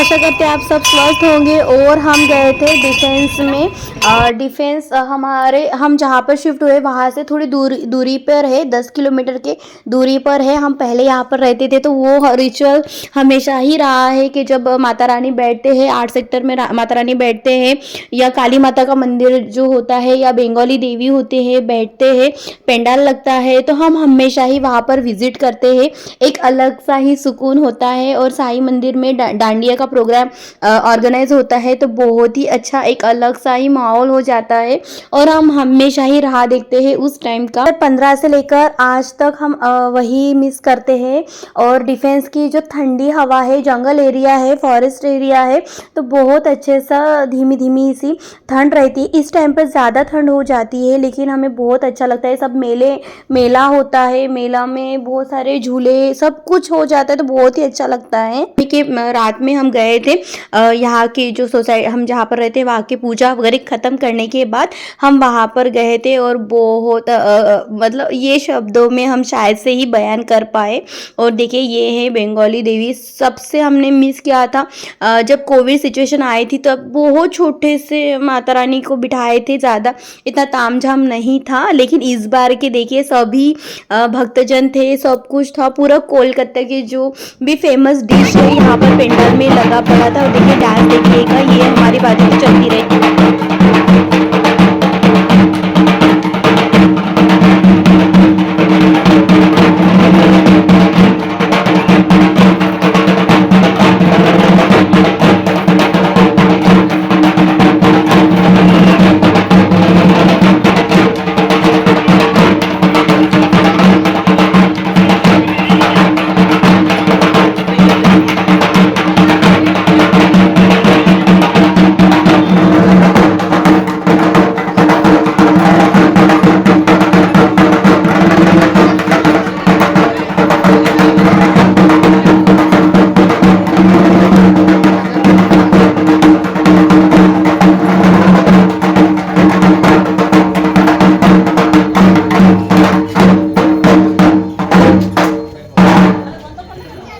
आशा करते हैं आप सब स्वस्थ होंगे। और हम गए थे डिफेंस में। डिफेंस हम जहाँ पर शिफ्ट हुए वहाँ से थोड़ी दूरी पर है, 10 किलोमीटर के दूरी पर है। हम पहले यहाँ पर रहते थे तो वो रिचुअल हमेशा ही रहा है कि जब माता रानी बैठते हैं 8 सेक्टर में, माता रानी बैठते हैं या काली माता का मंदिर जो होता है या बंगाली देवी होते हैं बैठते हैं, पंडाल लगता है तो हम हमेशा ही वहाँ पर विजिट करते हैं। एक अलग सा ही सुकून होता है। और साईं मंदिर में डांडिया का प्रोग्राम ऑर्गेनाइज होता है तो बहुत ही अच्छा एक अलग सा ही माहौल हो जाता है और हम हमेशा ही राह देखते हैं उस टाइम का। 15 से लेकर आज तक हम वही मिस करते हैं। और डिफेंस की जो ठंडी हवा है, जंगल एरिया है, फॉरेस्ट एरिया है, तो बहुत अच्छे सा धीमी धीमी सी ठंड रहती है। इस टाइम पर ज़्यादा ठंड हो जाती है लेकिन हमें बहुत अच्छा लगता है। सब मेला होता है, मेला में बहुत सारे झूले सब कुछ हो जाता है तो बहुत ही अच्छा लगता है। कि रात में हम गए थे यहाँ की जो सोसाइटी हम जहाँ पर रहते हैं वहाँ की पूजा वगैरह खत्म करने के बाद हम वहाँ पर गए थे और बहुत मतलब ये शब्दों में हम शायद से ही बयान कर पाए। और देखिए ये है बंगाली देवी। सबसे हमने मिस किया था जब कोविड सिचुएशन आई थी तब बहुत छोटे से माता रानी को बिठाए थे, ज़्यादा इतना तामझाम नहीं था। लेकिन इस बार के देखिए सभी भक्तजन थे, सब कुछ था। पूरा कोलकाता की जो भी फेमस डिश है यहाँ पर पेंडल में लगा पड़ा था। और देखिए डांस देखिएगा, ये हमारी बाजू में चलती रही।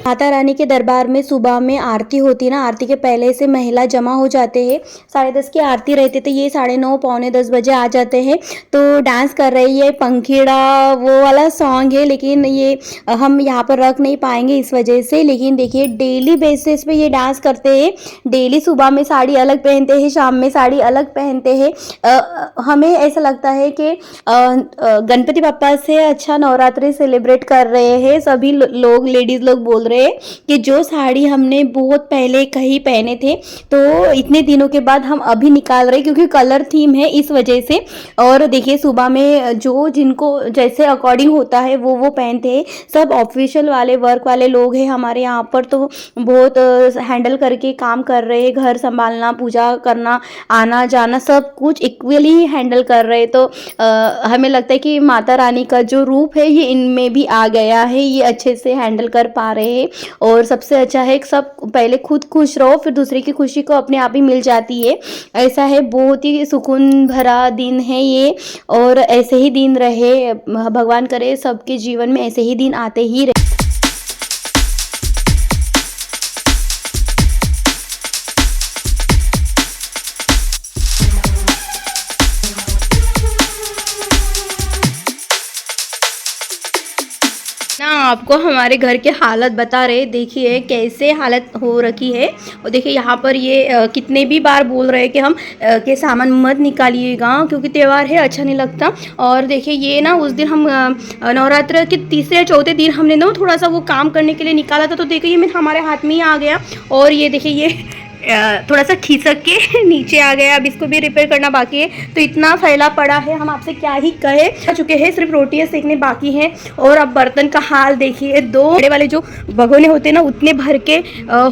माता रानी के दरबार में सुबह में आरती होती है ना, आरती के पहले से महिला जमा हो जाते हैं। 10:30 की आरती रहती तो ये 9:30 पौने 10 बजे आ जाते हैं तो डांस कर रही है। पंखीड़ा वो वाला सॉन्ग है लेकिन ये हम यहाँ पर रख नहीं पाएंगे इस वजह से। लेकिन देखिए डेली बेसिस पे ये डांस करते हैं। डेली सुबह में साड़ी अलग पहनते हैं, शाम में साड़ी अलग पहनते हैं। हमें ऐसा लगता है कि गणपति बप्पा से अच्छा नवरात्रि सेलिब्रेट कर रहे हैं सभी लोग, लेडीज लोग बोल रहे हैं कि जो साड़ी हमने बहुत पहले कहीं पहने थे तो इतने दिनों के बाद हम अभी निकाल रहे क्योंकि कलर थीम है इस वजह से। और देखिए सुबह में जो जिनको जैसे अकॉर्डिंग होता है वो पहनते हैं। सब ऑफिशियल वाले वर्क वाले लोग हैं हमारे यहाँ पर तो बहुत हैंडल करके काम कर रहे हैं। घर संभालना, पूजा करना, आना जाना सब कुछ इक्वली हैंडल कर रहे हैं। तो हमें लगता है कि माता रानी का जो रूप है ये इनमें भी आ गया है, ये अच्छे से हैंडल कर पा रहे हैं। और सबसे अच्छा है कि सब पहले खुद खुश रहो फिर दूसरे की खुशी को अपने आप ही मिल जाती है। ऐसा है, बहुत ही सुकून भरा दिन है ये। और ऐसे ही दिन रहे, भगवान करे सबके जीवन में ऐसे ही दिन आते ही रहे। ना आपको हमारे घर के हालत बता रहे, देखिए कैसे हालत हो रखी है। और देखिए यहाँ पर ये कितने भी बार बोल रहे हैं कि हम के सामान मत निकालिएगा क्योंकि त्यौहार है, अच्छा नहीं लगता। और देखिए ये ना उस दिन हम नवरात्र के तीसरे या चौथे दिन हमने ना थोड़ा सा वो काम करने के लिए निकाला था तो देखिए ये हमारे हाथ में ही आ गया। और ये देखिए ये थोड़ा सा खिसक के नीचे आ गया। अब इसको भी रिपेयर करना बाकी है तो इतना फैला पड़ा है, हम आपसे क्या ही कहे। आ चुके हैं, सिर्फ रोटियां सेकने बाकी हैं। और अब बर्तन का हाल देखिए, 2 बड़े वाले जो भगोने होते हैं ना उतने भर के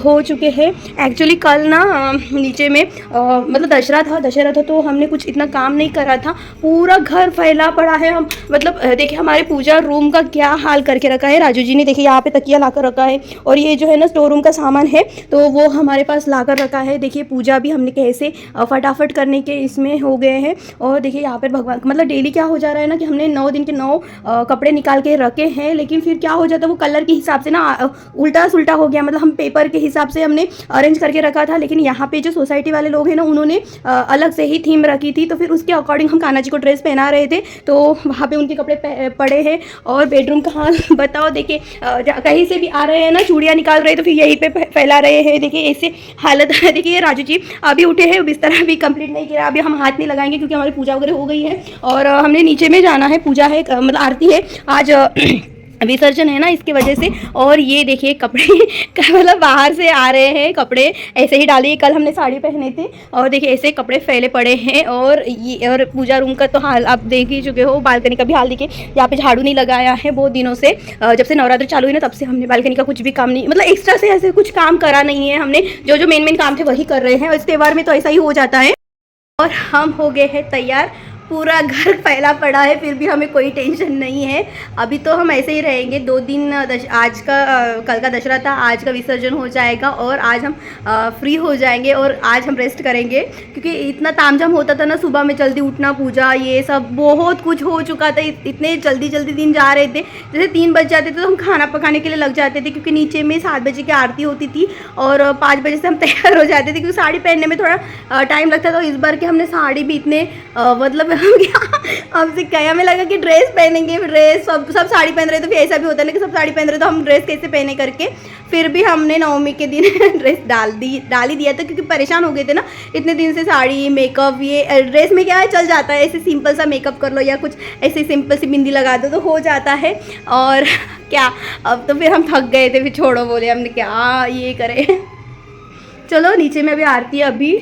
हो चुके हैं। एक्चुअली कल ना नीचे में मतलब दशहरा था तो हमने कुछ इतना काम नहीं करा था। पूरा घर फैला पड़ा है। हम मतलब देखिए हमारे पूजा रूम का क्या हाल करके रखा है। राजू जी ने देखिए यहाँ पे तकिया ला कर रखा है। और ये जो है ना स्टोर रूम का सामान है तो वो हमारे पास ला कर रखा है। देखिए पूजा भी हमने कैसे फटाफट करने के इसमें हो गए हैं। और देखिए यहाँ पर भगवान मतलब डेली क्या हो जा रहा है ना कि हमने 9 दिन के 9 कपड़े निकाल के रखे हैं, लेकिन फिर क्या हो जाता है वो कलर के हिसाब से ना उल्टा सुल्टा हो गया। मतलब हम पेपर के हिसाब से हमने अरेंज करके रखा था, लेकिन यहाँ पे जो सोसाइटी वाले लोग हैं ना उन्होंने अलग से ही थीम रखी थी, तो फिर उसके अकॉर्डिंग हम कान्हा जी को ड्रेस पहना रहे थे। तो वहाँ पे उनके कपड़े पड़े हैं। और बेडरूम का हाल बताओ, देखिए कहीं से भी आ रहे हैं ना चूड़ियाँ निकाल रहे हैं तो फिर यहीं पे फैला रहे हैं। देखिए ऐसे हालत है। देखिए राजू जी अभी उठे हैं, बिस्तर भी कंप्लीट नहीं किया, अभी हम हाथ नहीं लगाएंगे क्योंकि हमारी पूजा वगैरह हो गई है और हमने नीचे में जाना है। पूजा है मतलब आरती है आज विसर्जन है ना, इसकी वजह से। और ये देखिए कपड़े मतलब बाहर से आ रहे हैं, कपड़े ऐसे ही डालिए। कल हमने साड़ी पहने थे और देखिए ऐसे कपड़े फैले पड़े हैं। और ये और पूजा रूम का तो हाल आप देख ही चुके हो। बालकनी का भी हाल देखिए, यहाँ पे झाड़ू नहीं लगाया है बहुत दिनों से। जब से नवरात्र चालू हुई ना तब से हमने बालकनी का कुछ भी काम नहीं, मतलब एक्स्ट्रा से ऐसे कुछ काम करा नहीं है हमने। जो मेन काम थे वही कर रहे हैं। और इस त्यौहार में तो ऐसा ही हो जाता है। और हम हो गए हैं तैयार, पूरा घर फैला पड़ा है, फिर भी हमें कोई टेंशन नहीं है। अभी तो हम ऐसे ही रहेंगे 2 दिन। आज का कल का दशहरा था, आज का विसर्जन हो जाएगा और आज हम फ्री हो जाएंगे और आज हम रेस्ट करेंगे। क्योंकि इतना तामझाम होता था ना, सुबह में जल्दी उठना, पूजा, ये सब बहुत कुछ हो चुका था। इतने जल्दी जल्दी दिन जा रहे थे। जैसे 3 बज जाते थे तो हम खाना पकाने के लिए लग जाते थे, क्योंकि नीचे में 7 बजे की आरती होती थी और 5 बजे से हम तैयार हो जाते थे, क्योंकि साड़ी पहनने में थोड़ा टाइम लगता था। तो इस बार के हमने साड़ी भी इतने मतलब हमसे क्या, हमें लगा कि ड्रेस पहनेंगे, ड्रेस सब साड़ी पहन रहे तो फिर ऐसा भी होता है ना कि सब साड़ी पहन रहे तो हम ड्रेस कैसे पहने करके। फिर भी हमने नवमी के दिन ड्रेस डाल ही दिया था, क्योंकि परेशान हो गए थे ना इतने दिन से। साड़ी मेकअप, ये ड्रेस में क्या है चल जाता है, ऐसे सिंपल सा मेकअप कर लो या कुछ ऐसे सिंपल सी बिंदी लगा दो तो हो जाता है। और क्या अब तो फिर हम थक गए थे, फिर छोड़ो बोले हमने क्या ये करें। चलो नीचे में भी आरती है, अभी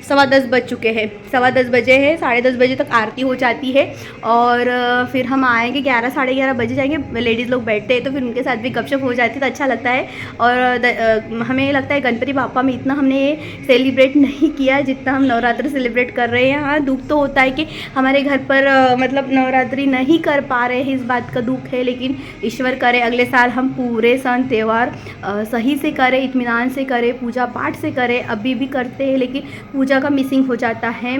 10:15 बज चुके हैं, 10:15 बजे हैं, 10:30 बजे तक आरती हो जाती है। और फिर हम आएंगे 11 साढ़े 11 बजे जाएंगे। लेडीज़ लोग बैठते हैं तो फिर उनके साथ भी गपशप हो जाती है तो अच्छा लगता है। और हमें लगता है गणपति बापा में इतना हमने सेलिब्रेट नहीं किया जितना हम नवरात्रि सेलिब्रेट कर रहे हैं। हाँ दुख तो होता है कि हमारे घर पर मतलब नवरात्रि नहीं कर पा रहे हैं, इस बात का दुख है। लेकिन ईश्वर करे अगले साल हम पूरे सन त्यौहार सही से करें, इत्मीनान से करें, पूजा पाठ से करें। अभी भी करते हैं लेकिन पूजा का मिसिंग हो जाता है,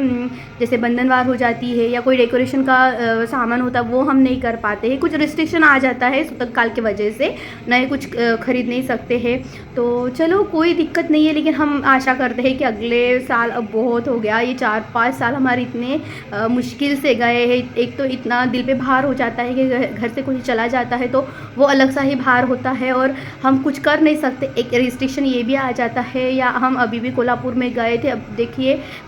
जैसे बंधनवार हो जाती है या कोई डेकोरेशन का सामान होता है वो हम नहीं कर पाते हैं। कुछ रिस्ट्रिक्शन आ जाता है सूतक काल की वजह से, नए कुछ खरीद नहीं सकते हैं। तो चलो कोई दिक्कत नहीं है, लेकिन हम आशा करते हैं कि अगले साल, अब बहुत हो गया ये 4-5 साल हमारे इतने मुश्किल से गए हैं। एक तो इतना दिल पे भार हो जाता है कि घर से कोई चला जाता है तो वो अलग सा ही भार होता है और हम कुछ कर नहीं सकते। एक रिस्ट्रिक्शन ये भी आ जाता है। या हम अभी भी कोल्हापुर में गए थे, अब देखिए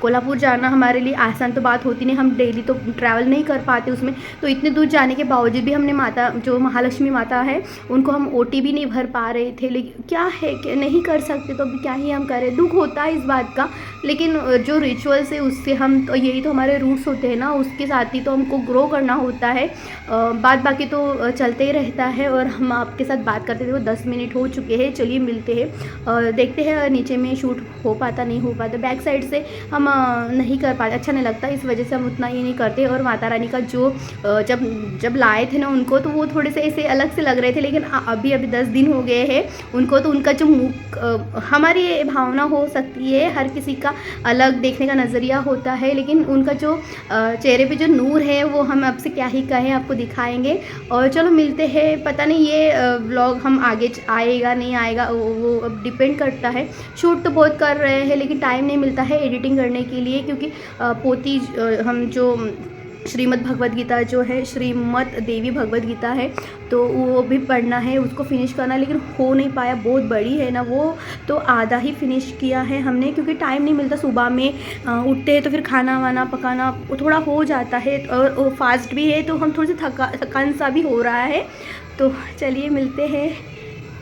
कोल्हापुर जाना हमारे लिए आसान तो बात होती नहीं, हम डेली तो ट्रैवल नहीं कर पाते उसमें। तो इतने दूर जाने के बावजूद भी हमने माता, जो महालक्ष्मी माता है, उनको हम ओटी भी नहीं भर पा रहे थे। लेकिन क्या है कि नहीं कर सकते तो अभी क्या ही हम करें, दुख होता है इस बात का। लेकिन जो रिचुअल्स है उससे हम तो, यही तो हमारे रूट्स होते हैं ना, उसके साथ ही तो हमको ग्रो करना होता है। बात बाकी तो चलते ही रहता है। और हम आपके साथ बात करते थे, वो 10 मिनट हो चुके हैं। चलिए मिलते हैं, देखते हैं नीचे में शूट हो पाता नहीं हो पाता। बैक साइड से हम नहीं कर पाते, अच्छा नहीं लगता, इस वजह से हम उतना ये नहीं करते। और माता रानी का जो जब लाए थे ना उनको, तो वो थोड़े से ऐसे अलग से लग रहे थे। लेकिन अभी 10 दिन हो गए हैं उनको, तो उनका जो मुख, हमारी ये भावना हो सकती है, हर किसी का अलग देखने का नज़रिया होता है, लेकिन उनका जो चेहरे पे जो नूर है वो हम आपसे क्या ही कहें, आपको दिखाएंगे। और चलो मिलते हैं। पता नहीं ये व्लॉग हम आगे आएगा नहीं आएगा, वो अब डिपेंड करता है। शूट तो बहुत कर रहे हैं लेकिन टाइम नहीं मिलता है एडिटिंग करने के लिए, क्योंकि पोती हम जो श्रीमद् भगवद गीता जो है, श्रीमद् देवी भगवद गीता है, तो वो भी पढ़ना है, उसको फिनिश करना है। लेकिन हो नहीं पाया, बहुत बड़ी है ना वो, तो आधा ही फिनिश किया है हमने, क्योंकि टाइम नहीं मिलता। सुबह में उठते हैं तो फिर खाना वाना पकाना थोड़ा हो जाता है, और फास्ट भी है तो हम थोड़ी सी थकान सा भी हो रहा है। तो चलिए मिलते हैं।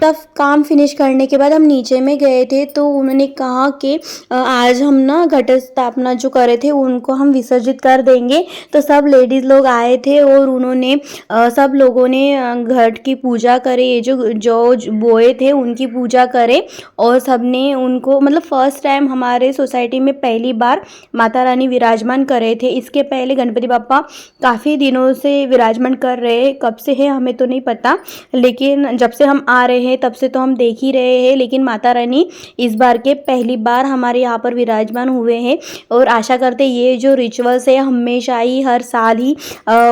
तब काम फिनिश करने के बाद हम नीचे में गए थे, तो उन्होंने कहा कि आज हम ना घट स्थापना जो करे थे उनको हम विसर्जित कर देंगे। तो सब लेडीज़ लोग आए थे और उन्होंने सब लोगों ने घट की पूजा करे, ये जो बोए थे उनकी पूजा करे। और सब ने उनको, मतलब फर्स्ट टाइम हमारे सोसाइटी में पहली बार माता रानी विराजमान करे थे। इसके पहले गणपति बापा काफ़ी दिनों से विराजमान कर रहे हैं, कब से है हमें तो नहीं पता, लेकिन जब से हम आ रहे हैं तब से तो हम देख ही रहे हैं, लेकिन माता रानी इस बार के पहली बार हमारे यहाँ पर विराजमान हुए हैं। और आशा करते ये जो रिचुअल्स है हमेशा ही हर साल ही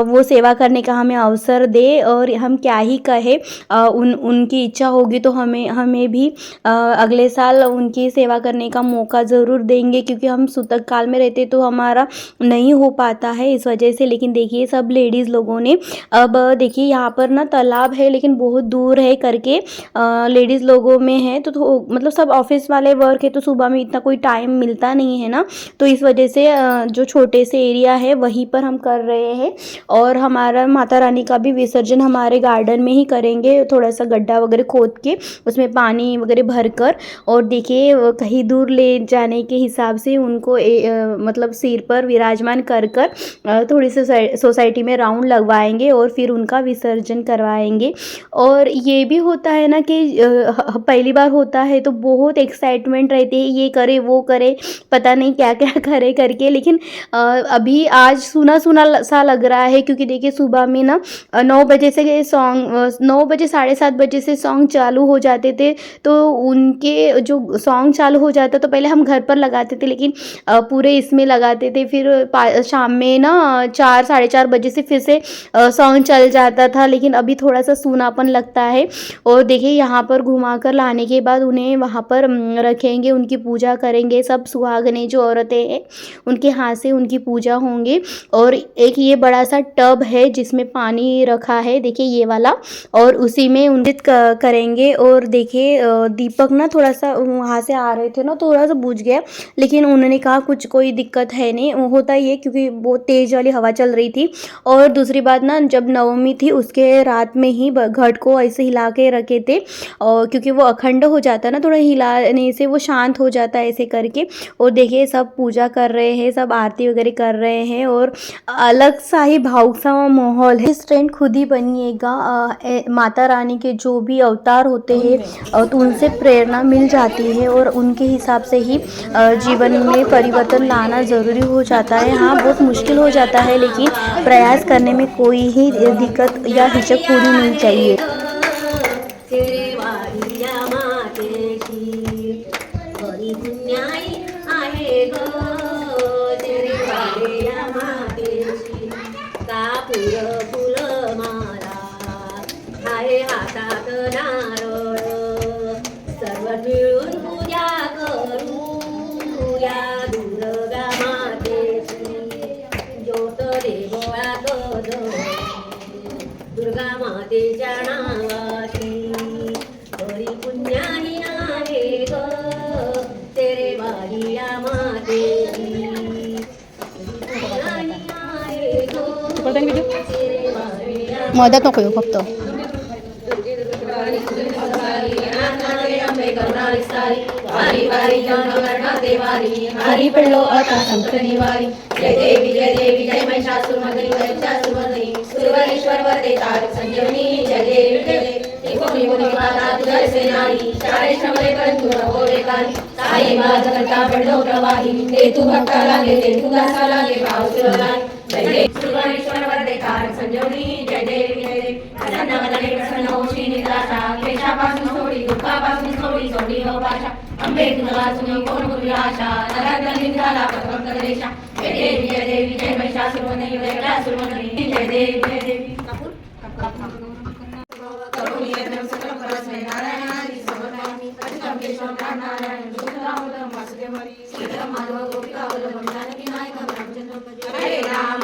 वो सेवा करने का हमें अवसर दे। और हम क्या ही कहे, उनकी इच्छा होगी तो हमें भी अगले साल उनकी सेवा करने का मौका ज़रूर देंगे, क्योंकि हम सूतक काल में रहते तो हमारा नहीं हो पाता है इस वजह से। लेकिन देखिए सब लेडीज़ लोगों ने, अब देखिए यहाँ पर ना तालाब है लेकिन बहुत दूर है करके लेडीज़ लोगों में है, तो मतलब सब ऑफिस वाले वर्क है तो सुबह में इतना कोई टाइम मिलता नहीं है ना, तो इस वजह से जो छोटे से एरिया है वहीं पर हम कर रहे हैं। और हमारा माता रानी का भी विसर्जन हमारे गार्डन में ही करेंगे, थोड़ा सा गड्ढा वगैरह खोद के उसमें पानी वगैरह भर कर। और देखिए कहीं दूर ले जाने के हिसाब से उनको मतलब सिर पर विराजमान कर थोड़ी सी सोसाइटी में राउंड लगवाएंगे और फिर उनका विसर्जन करवाएंगे। और ये भी होता है ना कि पहली बार होता है तो बहुत एक्साइटमेंट रहती है, ये करे वो करे, पता नहीं क्या क्या करे करके। लेकिन अभी आज सुना सुना सा लग रहा है, क्योंकि देखिए सुबह में ना 9 बजे से सॉन्ग 9 बजे 7:30 बजे से सॉन्ग चालू हो जाते थे। तो उनके जो सॉन्ग चालू हो जाता तो पहले हम घर पर लगाते थे, लेकिन पूरे इसमें लगाते थे, फिर शाम में ना 4 4:30 बजे से फिर से सॉन्ग चल जाता था। लेकिन अभी थोड़ा सा सूनापन लगता है। और देखिए यहाँ पर घुमा कर लाने के बाद उन्हें वहाँ पर रखेंगे, उनकी पूजा करेंगे। सब सुहागने जो औरतें हैं उनके हाथ से उनकी पूजा होंगे। और एक ये बड़ा सा टब है जिसमें पानी रखा है, देखिए ये वाला, और उसी में उन्नत करेंगे। और देखिए दीपक ना थोड़ा सा वहाँ से आ रहे थे ना, थोड़ा सा बुझ गया, लेकिन उन्होंने कहा कुछ कोई दिक्कत है नहीं, होता ही है क्योंकि बहुत तेज़ वाली हवा चल रही थी। और दूसरी बात ना, जब नवमी थी उसके रात में ही घट को ऐसे हिला के रखे थे, और क्योंकि वो अखंड हो जाता है ना, थोड़ा हिलाने से वो शांत हो जाता है ऐसे करके। और देखिए सब पूजा कर रहे हैं, सब आरती वगैरह कर रहे हैं, और अलग सा ही भावुक सा माहौल है। इस ट्रेंड खुद ही बनिएगा, माता रानी के जो भी अवतार होते हैं तो उनसे प्रेरणा मिल जाती है और उनके हिसाब से ही जीवन में परिवर्तन लाना ज़रूरी हो जाता है। हाँ बहुत मुश्किल हो जाता है, लेकिन प्रयास करने में कोई ही दिक्कत या हिचक होनी नहीं चाहिए। दुर्गा मातेच्या नावाची हरी पुण्याही आहे ग तेरे वालिया मातेची मदत नको येऊ फक्त। हरी पडलो आता संकटनिवारी जय देवी जय महिषासुरमर्दिनी महिषासुरमर्दिनी सुरवरेश्वर वरदे तारक संजीवनी जय देवी कोणी कोणी माता तुझे सेनानी चारे श्रमले परंतु नको बेकारी साई माझ करता पडलो प्रवाही ते तू भक्ता लागे ते तू दासा लागे भाव सुरलाई जय देवी सुरवरेश्वर वरदे तारक संजीवनी जय देवी प्रसन्न वदने प्रसन्न होशी निराशा क्लेशापासून सोडी दुःखापासून सोडी हो पाशा अंबे तुला सुनी कोण गुरु आशा नरक निघाला पतंग देशा जय देवी जय महिषासुरमर्दिनी महिषासुरमर्दिनी जय देवी करुणी यज्ञ सकल परस्मै नारायणादि सर्वकामी प्रतिकं केशवं नारायण दुर्गावलं वासुदेवरी श्रीराम माधव गोपिका वल्लभ जानकी नायक रामचंद्र हरे राम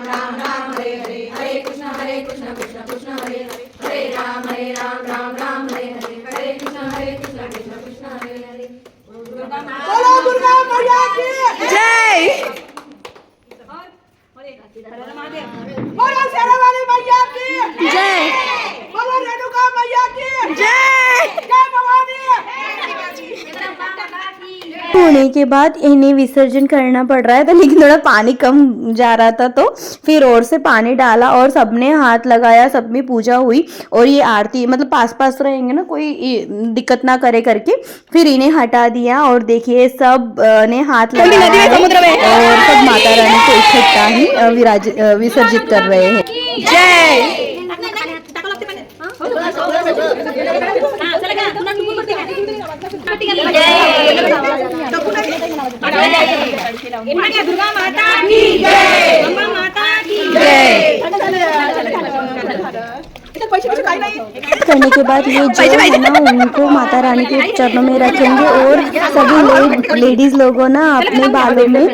राम राम हरे हरे हरे कृष्ण कृष्ण कृष्ण हरे हरे हरे राम राम राम हरे हरे हरे कृष्ण कृष्ण कृष्ण हरे हरे बोलो दुर्गा मैया की जय। बोलो शेरावाली मैया की जय। बोलो रेणुका मैया की जय। जय भवानी। होने के बाद इन्हें विसर्जन करना पड़ रहा था, लेकिन थोड़ा पानी कम जा रहा था तो फिर और से पानी डाला और सबने हाथ लगाया, सब में पूजा हुई। और ये आरती मतलब पास पास रहेंगे ना, कोई दिक्कत ना करे करके फिर इन्हें हटा दिया। और देखिए सब ने हाथ लगाया और सब माता रानी को इकट्ठा ही विसर्जित कर रहे हैं। जय। दुर्गा माता की जय, अम्बा माता की जय। करने के बाद ये जो है ना उनको माता रानी के चरणों में रखेंगे और सभी लेडीज लोगों ना अपने बालों में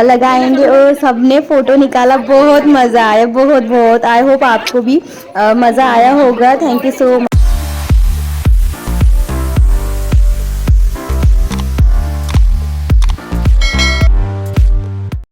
लगाएंगे और सबने फोटो निकाला। बहुत मज़ा आया, बहुत बहुत। आई होप आपको भी मज़ा आया होगा। Thank you so much.